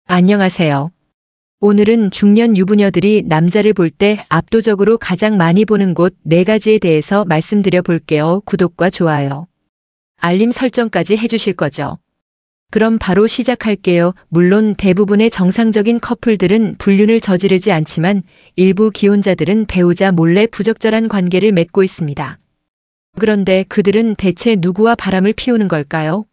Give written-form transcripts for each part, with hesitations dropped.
안녕하세요. 오늘은 중년 유부녀들이 남자를 볼 때 압도적으로 가장 많이 보는 곳 4가지에 대해서 말씀드려 볼게요. 구독과 좋아요, 알림 설정까지 해주실 거죠? 그럼 바로 시작할게요. 물론 대부분의 정상적인 커플들은 불륜을 저지르지 않지만 일부 기혼자들은 배우자 몰래 부적절한 관계를 맺고 있습니다. 그런데 그들은 대체 누구와 바람을 피우는 걸까요?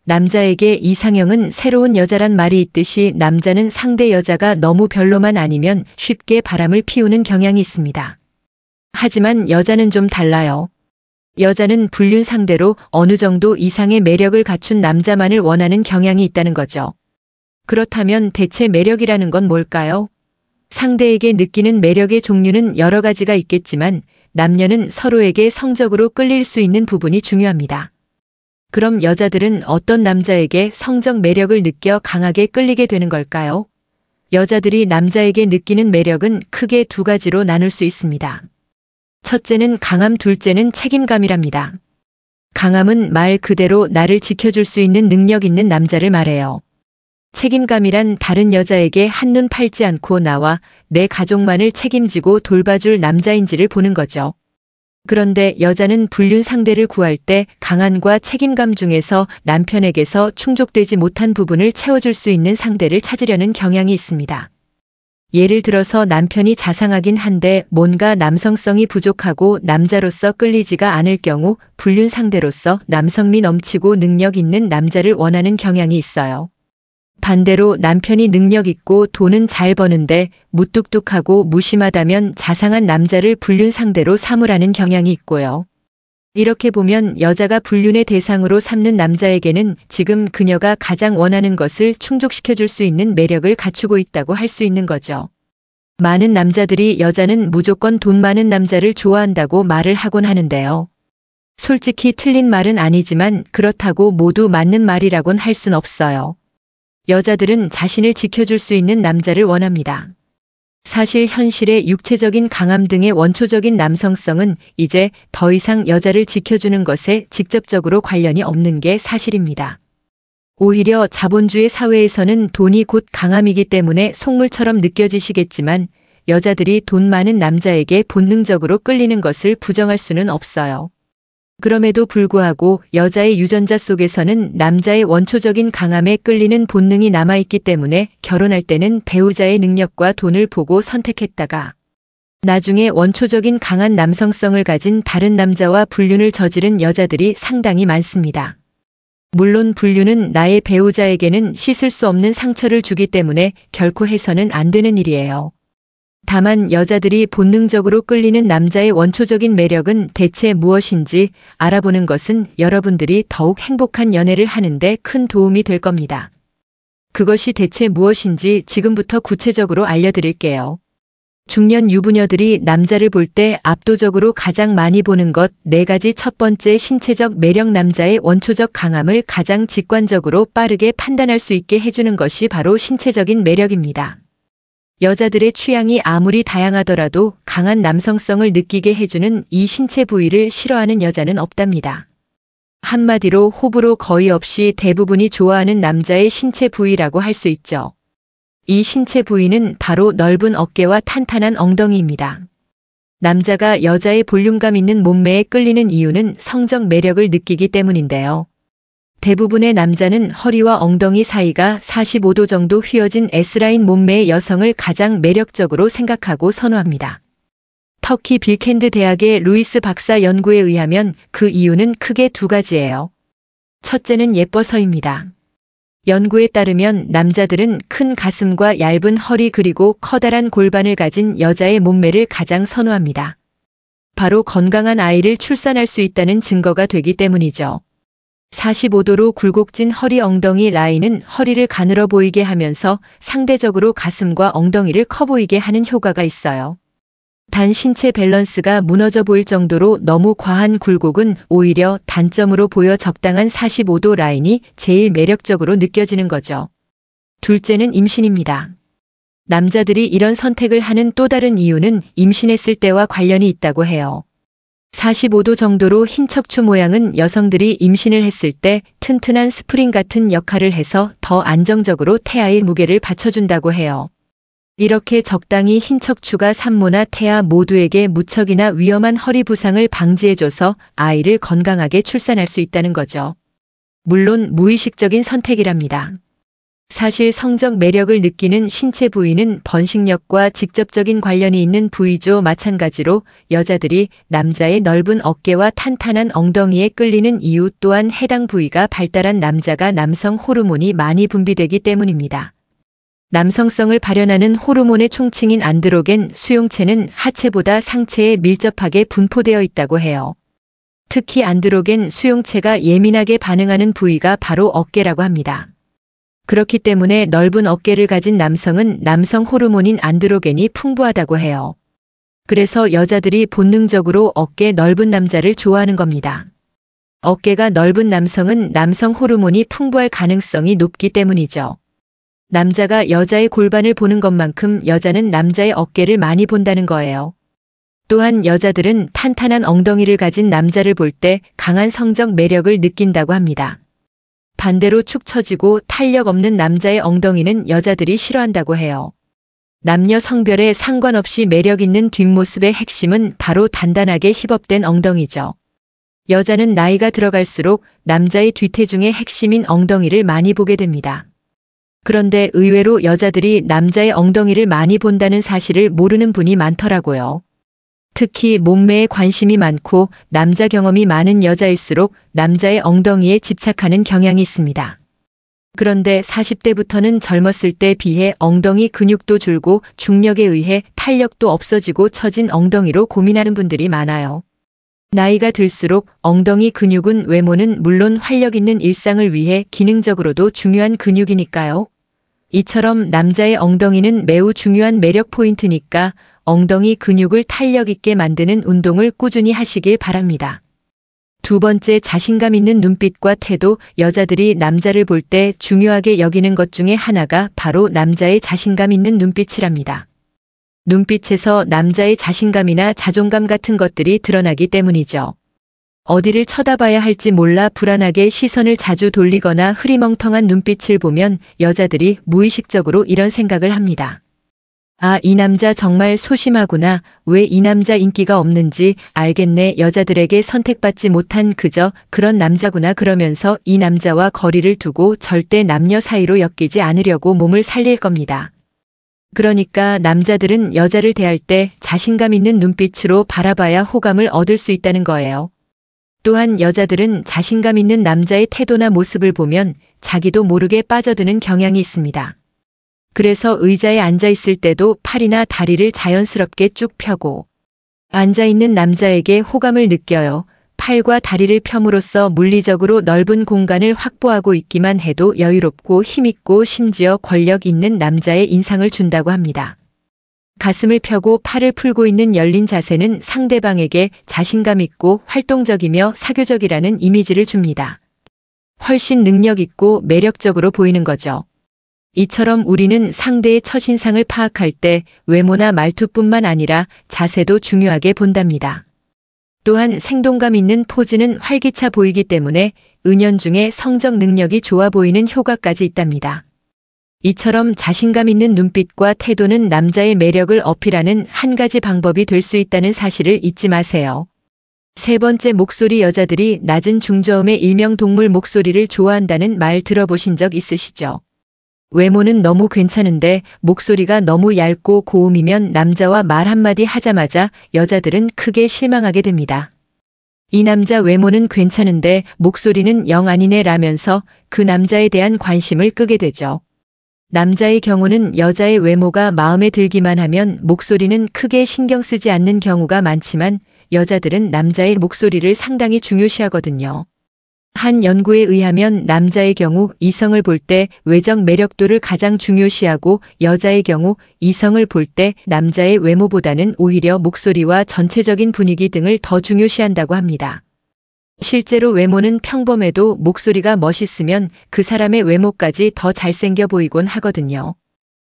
남자에게 이상형은 새로운 여자란 말이 있듯이 남자는 상대 여자가 너무 별로만 아니면 쉽게 바람을 피우는 경향이 있습니다. 하지만 여자는 좀 달라요. 여자는 불륜 상대로 어느 정도 이상의 매력을 갖춘 남자만을 원하는 경향이 있다는 거죠. 그렇다면 대체 매력이라는 건 뭘까요? 상대에게 느끼는 매력의 종류는 여러 가지가 있겠지만 남녀는 서로에게 성적으로 끌릴 수 있는 부분이 중요합니다. 그럼 여자들은 어떤 남자에게 성적 매력을 느껴 강하게 끌리게 되는 걸까요? 여자들이 남자에게 느끼는 매력은 크게 2가지로 나눌 수 있습니다. 첫째는 강함, 둘째는 책임감이랍니다. 강함은 말 그대로 나를 지켜줄 수 있는 능력 있는 남자를 말해요. 책임감이란 다른 여자에게 한눈 팔지 않고 나와 내 가족만을 책임지고 돌봐줄 남자인지를 보는 거죠. 그런데 여자는 불륜 상대를 구할 때 강함과 책임감 중에서 남편에게서 충족되지 못한 부분을 채워줄 수 있는 상대를 찾으려는 경향이 있습니다. 예를 들어서 남편이 자상하긴 한데 뭔가 남성성이 부족하고 남자로서 끌리지가 않을 경우 불륜 상대로서 남성미 넘치고 능력 있는 남자를 원하는 경향이 있어요. 반대로 남편이 능력 있고 돈은 잘 버는데 무뚝뚝하고 무심하다면 자상한 남자를 불륜 상대로 삼으라는 경향이 있고요. 이렇게 보면 여자가 불륜의 대상으로 삼는 남자에게는 지금 그녀가 가장 원하는 것을 충족시켜줄 수 있는 매력을 갖추고 있다고 할 수 있는 거죠. 많은 남자들이 여자는 무조건 돈 많은 남자를 좋아한다고 말을 하곤 하는데요. 솔직히 틀린 말은 아니지만 그렇다고 모두 맞는 말이라곤 할 순 없어요. 여자들은 자신을 지켜줄 수 있는 남자를 원합니다. 사실 현실의 육체적인 강함 등의 원초적인 남성성은 이제 더 이상 여자를 지켜주는 것에 직접적으로 관련이 없는 게 사실입니다. 오히려 자본주의 사회에서는 돈이 곧 강함이기 때문에 속물처럼 느껴지시겠지만 여자들이 돈 많은 남자에게 본능적으로 끌리는 것을 부정할 수는 없어요. 그럼에도 불구하고 여자의 유전자 속에서는 남자의 원초적인 강함에 끌리는 본능이 남아있기 때문에 결혼할 때는 배우자의 능력과 돈을 보고 선택했다가 나중에 원초적인 강한 남성성을 가진 다른 남자와 불륜을 저지른 여자들이 상당히 많습니다. 물론 불륜은 나의 배우자에게는 씻을 수 없는 상처를 주기 때문에 결코 해서는 안 되는 일이에요. 다만 여자들이 본능적으로 끌리는 남자의 원초적인 매력은 대체 무엇인지 알아보는 것은 여러분들이 더욱 행복한 연애를 하는데 큰 도움이 될 겁니다. 그것이 대체 무엇인지 지금부터 구체적으로 알려드릴게요. 중년 유부녀들이 남자를 볼 때 압도적으로 가장 많이 보는 것 4가지. 첫 번째, 신체적 매력. 남자의 원초적 강함을 가장 직관적으로 빠르게 판단할 수 있게 해주는 것이 바로 신체적인 매력입니다. 여자들의 취향이 아무리 다양하더라도 강한 남성성을 느끼게 해주는 이 신체 부위를 싫어하는 여자는 없답니다. 한마디로 호불호 거의 없이 대부분이 좋아하는 남자의 신체 부위라고 할 수 있죠. 이 신체 부위는 바로 넓은 어깨와 탄탄한 엉덩이입니다. 남자가 여자의 볼륨감 있는 몸매에 끌리는 이유는 성적 매력을 느끼기 때문인데요. 대부분의 남자는 허리와 엉덩이 사이가 45도 정도 휘어진 S라인 몸매의 여성을 가장 매력적으로 생각하고 선호합니다. 터키 빌켄드 대학의 루이스 박사 연구에 의하면 그 이유는 크게 2가지예요. 첫째는 예뻐서입니다. 연구에 따르면 남자들은 큰 가슴과 얇은 허리 그리고 커다란 골반을 가진 여자의 몸매를 가장 선호합니다. 바로 건강한 아이를 출산할 수 있다는 증거가 되기 때문이죠. 45도로 굴곡진 허리 엉덩이 라인은 허리를 가늘어 보이게 하면서 상대적으로 가슴과 엉덩이를 커 보이게 하는 효과가 있어요. 단 신체 밸런스가 무너져 보일 정도로 너무 과한 굴곡은 오히려 단점으로 보여 적당한 45도 라인이 제일 매력적으로 느껴지는 거죠. 둘째는 임신입니다. 남자들이 이런 선택을 하는 또 다른 이유는 임신했을 때와 관련이 있다고 해요. 45도 정도로 흰 척추 모양은 여성들이 임신을 했을 때 튼튼한 스프링 같은 역할을 해서 더 안정적으로 태아의 무게를 받쳐준다고 해요. 이렇게 적당히 흰 척추가 산모나 태아 모두에게 무척이나 위험한 허리 부상을 방지해줘서 아이를 건강하게 출산할 수 있다는 거죠. 물론 무의식적인 선택이랍니다. 사실 성적 매력을 느끼는 신체 부위는 번식력과 직접적인 관련이 있는 부위죠. 마찬가지로 여자들이 남자의 넓은 어깨와 탄탄한 엉덩이에 끌리는 이유 또한 해당 부위가 발달한 남자가 남성 호르몬이 많이 분비되기 때문입니다. 남성성을 발현하는 호르몬의 총칭인 안드로겐 수용체는 하체보다 상체에 밀접하게 분포되어 있다고 해요. 특히 안드로겐 수용체가 예민하게 반응하는 부위가 바로 어깨라고 합니다. 그렇기 때문에 넓은 어깨를 가진 남성은 남성 호르몬인 안드로겐이 풍부하다고 해요. 그래서 여자들이 본능적으로 어깨 넓은 남자를 좋아하는 겁니다. 어깨가 넓은 남성은 남성 호르몬이 풍부할 가능성이 높기 때문이죠. 남자가 여자의 골반을 보는 것만큼 여자는 남자의 어깨를 많이 본다는 거예요. 또한 여자들은 탄탄한 엉덩이를 가진 남자를 볼 때 강한 성적 매력을 느낀다고 합니다. 반대로 축 처지고 탄력 없는 남자의 엉덩이는 여자들이 싫어한다고 해요. 남녀 성별에 상관없이 매력 있는 뒷모습의 핵심은 바로 단단하게 힙업된 엉덩이죠. 여자는 나이가 들어갈수록 남자의 뒤태중의 핵심인 엉덩이를 많이 보게 됩니다. 그런데 의외로 여자들이 남자의 엉덩이를 많이 본다는 사실을 모르는 분이 많더라고요. 특히 몸매에 관심이 많고 남자 경험이 많은 여자일수록 남자의 엉덩이에 집착하는 경향이 있습니다. 그런데 40대부터는 젊었을 때에 비해 엉덩이 근육도 줄고 중력에 의해 탄력도 없어지고 처진 엉덩이로 고민하는 분들이 많아요. 나이가 들수록 엉덩이 근육은 외모는 물론 활력 있는 일상을 위해 기능적으로도 중요한 근육이니까요. 이처럼 남자의 엉덩이는 매우 중요한 매력 포인트니까 엉덩이 근육을 탄력 있게 만드는 운동을 꾸준히 하시길 바랍니다. 두 번째, 자신감 있는 눈빛과 태도. 여자들이 남자를 볼 때 중요하게 여기는 것 중에 하나가 바로 남자의 자신감 있는 눈빛이랍니다. 눈빛에서 남자의 자신감이나 자존감 같은 것들이 드러나기 때문이죠. 어디를 쳐다봐야 할지 몰라 불안하게 시선을 자주 돌리거나 흐리멍텅한 눈빛을 보면 여자들이 무의식적으로 이런 생각을 합니다. 아, 이 남자 정말 소심하구나. 왜 이 남자 인기가 없는지 알겠네. 여자들에게 선택받지 못한 그저 그런 남자구나. 그러면서 이 남자와 거리를 두고 절대 남녀 사이로 엮이지 않으려고 몸을 살릴 겁니다. 그러니까 남자들은 여자를 대할 때 자신감 있는 눈빛으로 바라봐야 호감을 얻을 수 있다는 거예요. 또한 여자들은 자신감 있는 남자의 태도나 모습을 보면 자기도 모르게 빠져드는 경향이 있습니다. 그래서 의자에 앉아 있을 때도 팔이나 다리를 자연스럽게 쭉 펴고 앉아있는 남자에게 호감을 느껴요. 팔과 다리를 펴므로써 물리적으로 넓은 공간을 확보하고 있기만 해도 여유롭고 힘있고 심지어 권력 있는 남자의 인상을 준다고 합니다. 가슴을 펴고 팔을 풀고 있는 열린 자세는 상대방에게 자신감 있고 활동적이며 사교적이라는 이미지를 줍니다. 훨씬 능력 있고 매력적으로 보이는 거죠. 이처럼 우리는 상대의 첫인상을 파악할 때 외모나 말투뿐만 아니라 자세도 중요하게 본답니다. 또한 생동감 있는 포즈는 활기차 보이기 때문에 은연중에 성적 능력이 좋아 보이는 효과까지 있답니다. 이처럼 자신감 있는 눈빛과 태도는 남자의 매력을 어필하는 한 가지 방법이 될 수 있다는 사실을 잊지 마세요. 세 번째, 목소리. 여자들이 낮은 중저음의 일명 동물 목소리를 좋아한다는 말 들어보신 적 있으시죠? 외모는 너무 괜찮은데 목소리가 너무 얇고 고음이면 남자와 말 한마디 하자마자 여자들은 크게 실망하게 됩니다. 이 남자 외모는 괜찮은데 목소리는 영 아니네 라면서 그 남자에 대한 관심을 끄게 되죠. 남자의 경우는 여자의 외모가 마음에 들기만 하면 목소리는 크게 신경 쓰지 않는 경우가 많지만 여자들은 남자의 목소리를 상당히 중요시하거든요. 한 연구에 의하면 남자의 경우 이성을 볼 때 외적 매력도를 가장 중요시하고 여자의 경우 이성을 볼 때 남자의 외모보다는 오히려 목소리와 전체적인 분위기 등을 더 중요시한다고 합니다. 실제로 외모는 평범해도 목소리가 멋있으면 그 사람의 외모까지 더 잘생겨 보이곤 하거든요.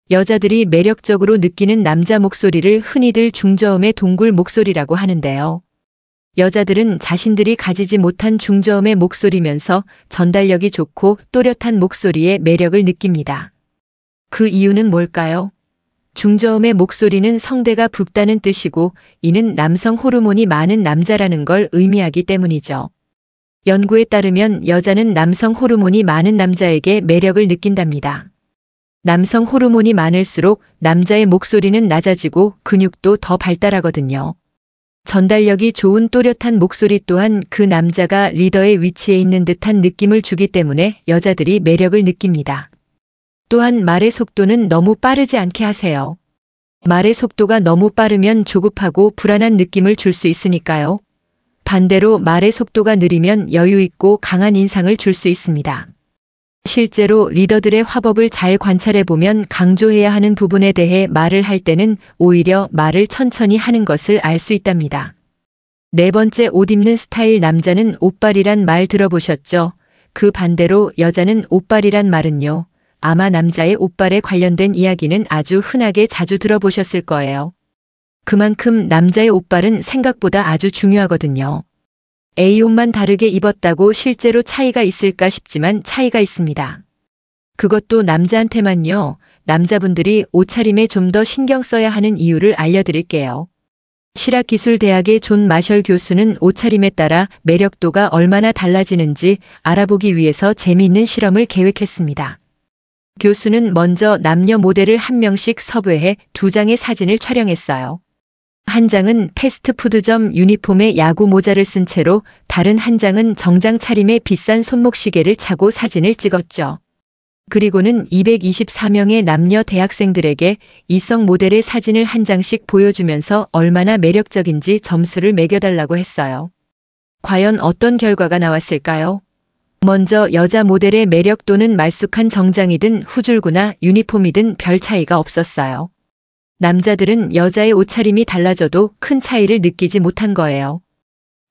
여자들이 매력적으로 느끼는 남자 목소리를 흔히들 중저음의 동굴 목소리라고 하는데요. 여자들은 자신들이 가지지 못한 중저음의 목소리면서 전달력이 좋고 또렷한 목소리에 매력을 느낍니다. 그 이유는 뭘까요? 중저음의 목소리는 성대가 붓다는 뜻이고 이는 남성 호르몬이 많은 남자라는 걸 의미하기 때문이죠. 연구에 따르면 여자는 남성 호르몬이 많은 남자에게 매력을 느낀답니다. 남성 호르몬이 많을수록 남자의 목소리는 낮아지고 근육도 더 발달하거든요. 전달력이 좋은 또렷한 목소리 또한 그 남자가 리더의 위치에 있는 듯한 느낌을 주기 때문에 여자들이 매력을 느낍니다. 또한 말의 속도는 너무 빠르지 않게 하세요. 말의 속도가 너무 빠르면 조급하고 불안한 느낌을 줄 수 있으니까요. 반대로 말의 속도가 느리면 여유 있고 강한 인상을 줄 수 있습니다. 실제로 리더들의 화법을 잘 관찰해 보면 강조해야 하는 부분에 대해 말을 할 때는 오히려 말을 천천히 하는 것을 알 수 있답니다. 네 번째, 옷 입는 스타일. 남자는 옷빨이란 말 들어보셨죠? 그 반대로 여자는 옷빨이란 말은요. 아마 남자의 옷빨에 관련된 이야기는 아주 흔하게 자주 들어보셨을 거예요. 그만큼 남자의 옷빨은 생각보다 아주 중요하거든요. A 옷만 다르게 입었다고 실제로 차이가 있을까 싶지만 차이가 있습니다. 그것도 남자한테만요. 남자분들이 옷차림에 좀 더 신경 써야 하는 이유를 알려드릴게요. 실학기술대학의 존 마셜 교수는 옷차림에 따라 매력도가 얼마나 달라지는지 알아보기 위해서 재미있는 실험을 계획했습니다. 교수는 먼저 남녀 모델을 한 명씩 섭외해 2장의 사진을 촬영했어요. 한 장은 패스트푸드점 유니폼에 야구 모자를 쓴 채로 다른 한 장은 정장 차림에 비싼 손목시계를 차고 사진을 찍었죠. 그리고는 224명의 남녀 대학생들에게 이성 모델의 사진을 한 장씩 보여주면서 얼마나 매력적인지 점수를 매겨달라고 했어요. 과연 어떤 결과가 나왔을까요? 먼저 여자 모델의 매력도는 말쑥한 정장이든 후줄구나 유니폼이든 별 차이가 없었어요. 남자들은 여자의 옷차림이 달라져도 큰 차이를 느끼지 못한 거예요.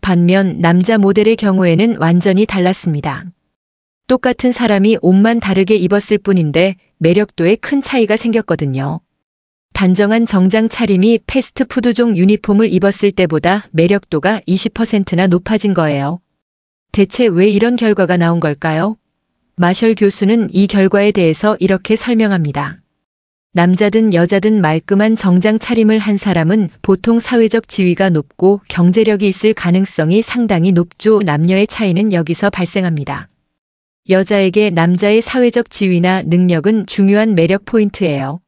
반면 남자 모델의 경우에는 완전히 달랐습니다. 똑같은 사람이 옷만 다르게 입었을 뿐인데 매력도에 큰 차이가 생겼거든요. 단정한 정장 차림이 패스트푸드종 유니폼을 입었을 때보다 매력도가 20%나 높아진 거예요. 대체 왜 이런 결과가 나온 걸까요? 마셜 교수는 이 결과에 대해서 이렇게 설명합니다. 남자든 여자든 말끔한 정장 차림을 한 사람은 보통 사회적 지위가 높고 경제력이 있을 가능성이 상당히 높죠. 남녀의 차이는 여기서 발생합니다. 여자에게 남자의 사회적 지위나 능력은 중요한 매력 포인트예요.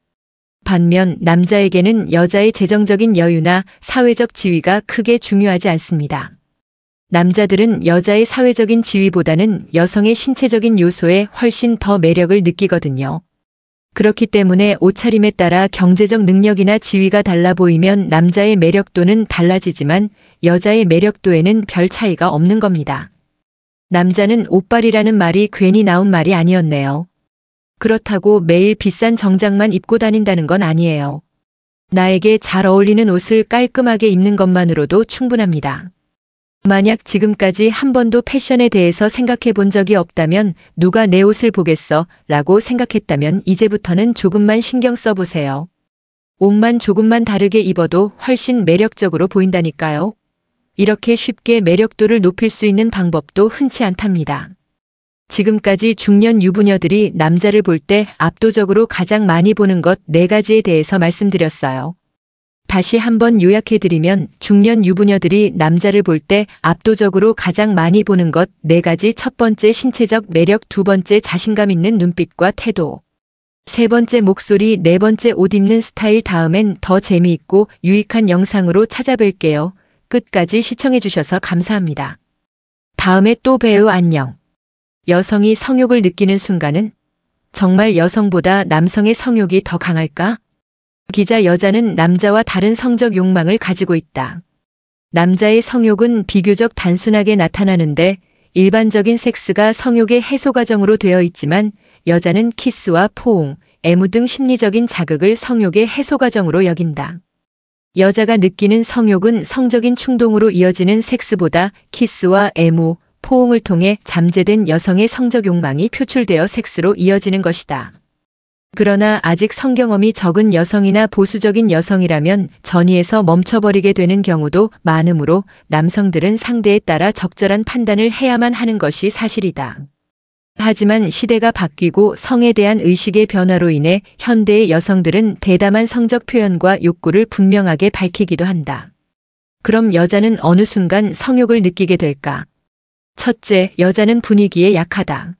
반면 남자에게는 여자의 재정적인 여유나 사회적 지위가 크게 중요하지 않습니다. 남자들은 여자의 사회적인 지위보다는 여성의 신체적인 요소에 훨씬 더 매력을 느끼거든요. 그렇기 때문에 옷차림에 따라 경제적 능력이나 지위가 달라 보이면 남자의 매력도는 달라지지만 여자의 매력도에는 별 차이가 없는 겁니다. 남자는 옷빨이라는 말이 괜히 나온 말이 아니었네요. 그렇다고 매일 비싼 정장만 입고 다닌다는 건 아니에요. 나에게 잘 어울리는 옷을 깔끔하게 입는 것만으로도 충분합니다. 만약 지금까지 한 번도 패션에 대해서 생각해 본 적이 없다면 누가 내 옷을 보겠어? 라고 생각했다면 이제부터는 조금만 신경 써보세요. 옷만 조금만 다르게 입어도 훨씬 매력적으로 보인다니까요. 이렇게 쉽게 매력도를 높일 수 있는 방법도 흔치 않답니다. 지금까지 중년 유부녀들이 남자를 볼 때 압도적으로 가장 많이 보는 것 4가지에 대해서 말씀드렸어요. 다시 한번 요약해드리면 중년 유부녀들이 남자를 볼 때 압도적으로 가장 많이 보는 것 4가지. 첫 번째, 신체적 매력. 2번째, 자신감 있는 눈빛과 태도. 3번째, 목소리. 4번째, 옷 입는 스타일. 다음엔 더 재미있고 유익한 영상으로 찾아뵐게요. 끝까지 시청해주셔서 감사합니다. 다음에 또 봬요. 안녕. 여성이 성욕을 느끼는 순간은 정말 여성보다 남성의 성욕이 더 강할까? 기자, 여자는 남자와 다른 성적 욕망을 가지고 있다. 남자의 성욕은 비교적 단순하게 나타나는데 일반적인 섹스가 성욕의 해소 과정으로 되어 있지만 여자는 키스와 포옹, 애무 등 심리적인 자극을 성욕의 해소 과정으로 여긴다. 여자가 느끼는 성욕은 성적인 충동으로 이어지는 섹스보다 키스와 애무, 포옹을 통해 잠재된 여성의 성적 욕망이 표출되어 섹스로 이어지는 것이다. 그러나 아직 성경험이 적은 여성이나 보수적인 여성이라면 전이에서 멈춰버리게 되는 경우도 많으므로 남성들은 상대에 따라 적절한 판단을 해야만 하는 것이 사실이다. 하지만 시대가 바뀌고 성에 대한 의식의 변화로 인해 현대의 여성들은 대담한 성적 표현과 욕구를 분명하게 밝히기도 한다. 그럼 여자는 어느 순간 성욕을 느끼게 될까? 첫째, 여자는 분위기에 약하다.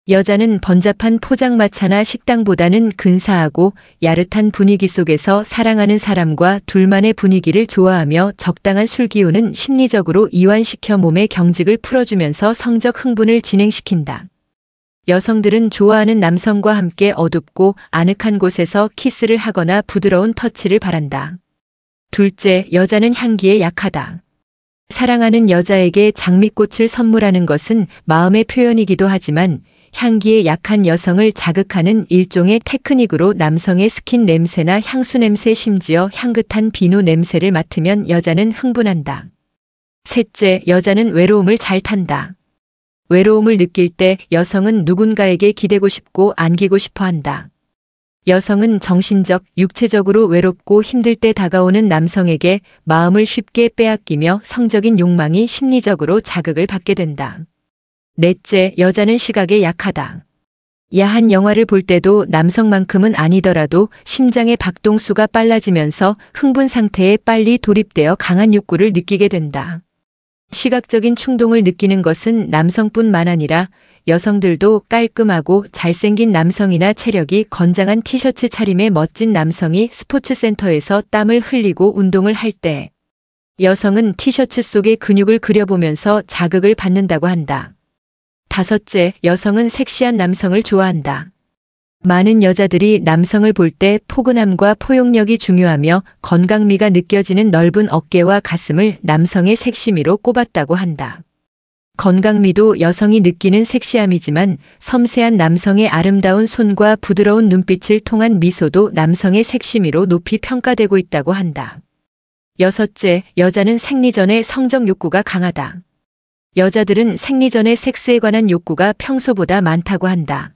여자는 번잡한 포장마차나 식당보다는 근사하고 야릇한 분위기 속에서 사랑하는 사람과 둘만의 분위기를 좋아하며 적당한 술 기운은 심리적으로 이완시켜 몸의 경직을 풀어주면서 성적 흥분을 진행시킨다. 여성들은 좋아하는 남성과 함께 어둡고 아늑한 곳에서 키스를 하거나 부드러운 터치를 바란다. 둘째, 여자는 향기에 약하다. 사랑하는 여자에게 장미꽃을 선물하는 것은 마음의 표현이기도 하지만 향기에 약한 여성을 자극하는 일종의 테크닉으로 남성의 스킨 냄새나 향수 냄새 심지어 향긋한 비누 냄새를 맡으면 여자는 흥분한다. 셋째, 여자는 외로움을 잘 탄다. 외로움을 느낄 때 여성은 누군가에게 기대고 싶고 안기고 싶어 한다. 여성은 정신적, 육체적으로 외롭고 힘들 때 다가오는 남성에게 마음을 쉽게 빼앗기며 성적인 욕망이 심리적으로 자극을 받게 된다. 넷째, 여자는 시각에 약하다. 야한 영화를 볼 때도 남성만큼은 아니더라도 심장의 박동수가 빨라지면서 흥분 상태에 빨리 돌입되어 강한 욕구를 느끼게 된다. 시각적인 충동을 느끼는 것은 남성뿐만 아니라 여성들도 깔끔하고 잘생긴 남성이나 체력이 건장한 티셔츠 차림의 멋진 남성이 스포츠센터에서 땀을 흘리고 운동을 할 때 여성은 티셔츠 속의 근육을 그려보면서 자극을 받는다고 한다. 다섯째, 여성은 섹시한 남성을 좋아한다. 많은 여자들이 남성을 볼 때 포근함과 포용력이 중요하며 건강미가 느껴지는 넓은 어깨와 가슴을 남성의 섹시미로 꼽았다고 한다. 건강미도 여성이 느끼는 섹시함이지만 섬세한 남성의 아름다운 손과 부드러운 눈빛을 통한 미소도 남성의 섹시미로 높이 평가되고 있다고 한다. 여섯째, 여자는 생리 전에 성적 욕구가 강하다. 여자들은 생리 전에 섹스에 관한 욕구가 평소보다 많다고 한다.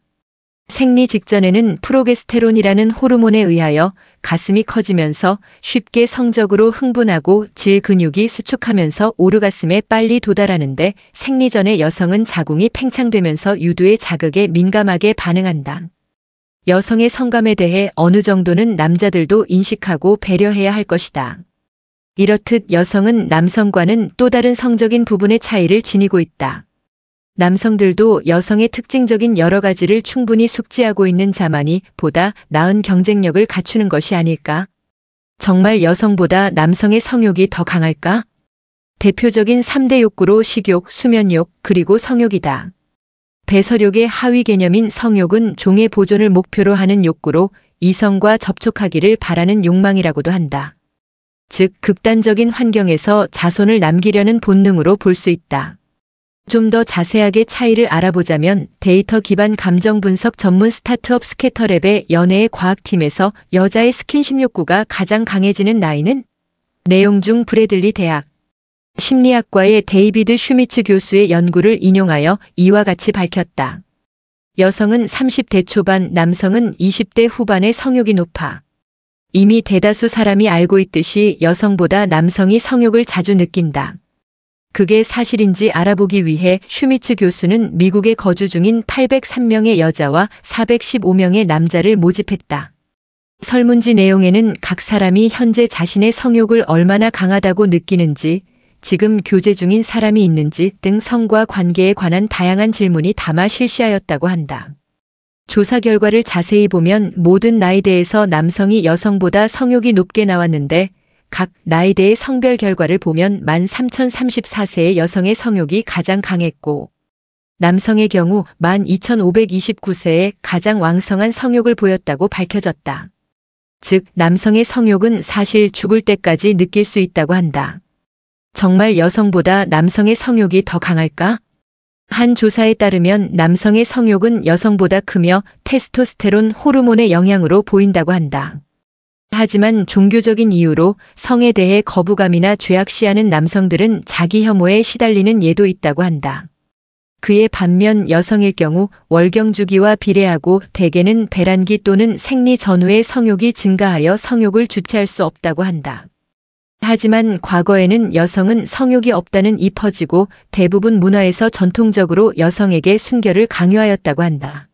생리 직전에는 프로게스테론이라는 호르몬에 의하여 가슴이 커지면서 쉽게 성적으로 흥분하고 질 근육이 수축하면서 오르가슴에 빨리 도달하는데 생리 전에 여성은 자궁이 팽창되면서 유두의 자극에 민감하게 반응한다. 여성의 성감에 대해 어느 정도는 남자들도 인식하고 배려해야 할 것이다. 이렇듯 여성은 남성과는 또 다른 성적인 부분의 차이를 지니고 있다. 남성들도 여성의 특징적인 여러 가지를 충분히 숙지하고 있는 자만이 보다 나은 경쟁력을 갖추는 것이 아닐까? 정말 여성보다 남성의 성욕이 더 강할까? 대표적인 3대 욕구로 식욕, 수면욕, 그리고 성욕이다. 배설욕의 하위 개념인 성욕은 종의 보존을 목표로 하는 욕구로 이성과 접촉하기를 바라는 욕망이라고도 한다. 즉, 극단적인 환경에서 자손을 남기려는 본능으로 볼 수 있다. 좀 더 자세하게 차이를 알아보자면 데이터 기반 감정 분석 전문 스타트업 스캐터랩의 연애의 과학팀에서 여자의 스킨십 욕구가 가장 강해지는 나이는? 내용 중 브래들리 대학 심리학과의 데이비드 슈미츠 교수의 연구를 인용하여 이와 같이 밝혔다. 여성은 30대 초반, 남성은 20대 후반의 성욕이 높아. 이미 대다수 사람이 알고 있듯이 여성보다 남성이 성욕을 자주 느낀다. 그게 사실인지 알아보기 위해 슈미츠 교수는 미국에 거주 중인 803명의 여자와 415명의 남자를 모집했다. 설문지 내용에는 각 사람이 현재 자신의 성욕을 얼마나 강하다고 느끼는지, 지금 교제 중인 사람이 있는지 등 성과 관계에 관한 다양한 질문이 담아 실시하였다고 한다. 조사 결과를 자세히 보면 모든 나이대에서 남성이 여성보다 성욕이 높게 나왔는데 각 나이대의 성별 결과를 보면 만 3034세의 여성의 성욕이 가장 강했고 남성의 경우 만 2529세에 가장 왕성한 성욕을 보였다고 밝혀졌다. 즉, 남성의 성욕은 사실 죽을 때까지 느낄 수 있다고 한다. 정말 여성보다 남성의 성욕이 더 강할까? 한 조사에 따르면 남성의 성욕은 여성보다 크며 테스토스테론 호르몬의 영향으로 보인다고 한다. 하지만 종교적인 이유로 성에 대해 거부감이나 죄악시하는 남성들은 자기 혐오에 시달리는 예도 있다고 한다. 그에 반면 여성일 경우 월경주기와 비례하고 대개는 배란기 또는 생리 전후에 성욕이 증가하여 성욕을 주체할 수 없다고 한다. 하지만 과거에는 여성은 성욕이 없다는 이 퍼지고 대부분 문화에서 전통적으로 여성에게 순결을 강요하였다고 한다.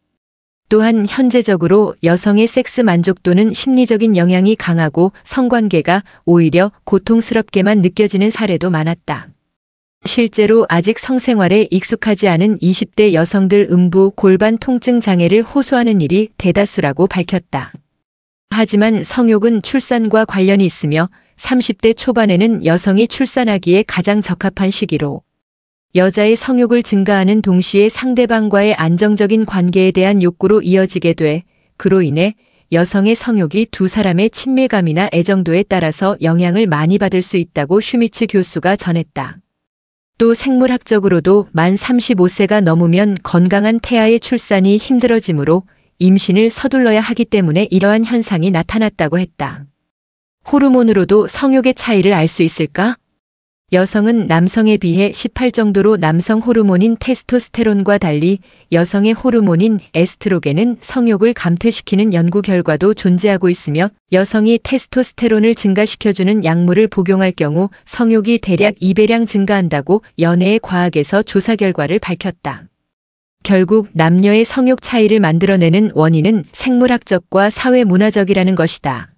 또한 현재적으로 여성의 섹스 만족도는 심리적인 영향이 강하고 성관계가 오히려 고통스럽게만 느껴지는 사례도 많았다. 실제로 아직 성생활에 익숙하지 않은 20대 여성들 음부 골반 통증 장애를 호소하는 일이 대다수라고 밝혔다. 하지만 성욕은 출산과 관련이 있으며 30대 초반에는 여성이 출산하기에 가장 적합한 시기로 여자의 성욕을 증가하는 동시에 상대방과의 안정적인 관계에 대한 욕구로 이어지게 돼 그로 인해 여성의 성욕이 두 사람의 친밀감이나 애정도에 따라서 영향을 많이 받을 수 있다고 슈미츠 교수가 전했다. 또 생물학적으로도 만 35세가 넘으면 건강한 태아의 출산이 힘들어지므로 임신을 서둘러야 하기 때문에 이러한 현상이 나타났다고 했다. 호르몬으로도 성욕의 차이를 알 수 있을까? 여성은 남성에 비해 18 정도로 남성 호르몬인 테스토스테론과 달리 여성의 호르몬인 에스트로겐은 성욕을 감퇴시키는 연구 결과도 존재하고 있으며 여성이 테스토스테론을 증가시켜주는 약물을 복용할 경우 성욕이 대략 2배량 증가한다고 연애의 과학에서 조사 결과를 밝혔다. 결국 남녀의 성욕 차이를 만들어내는 원인은 생물학적과 사회문화적이라는 것이다.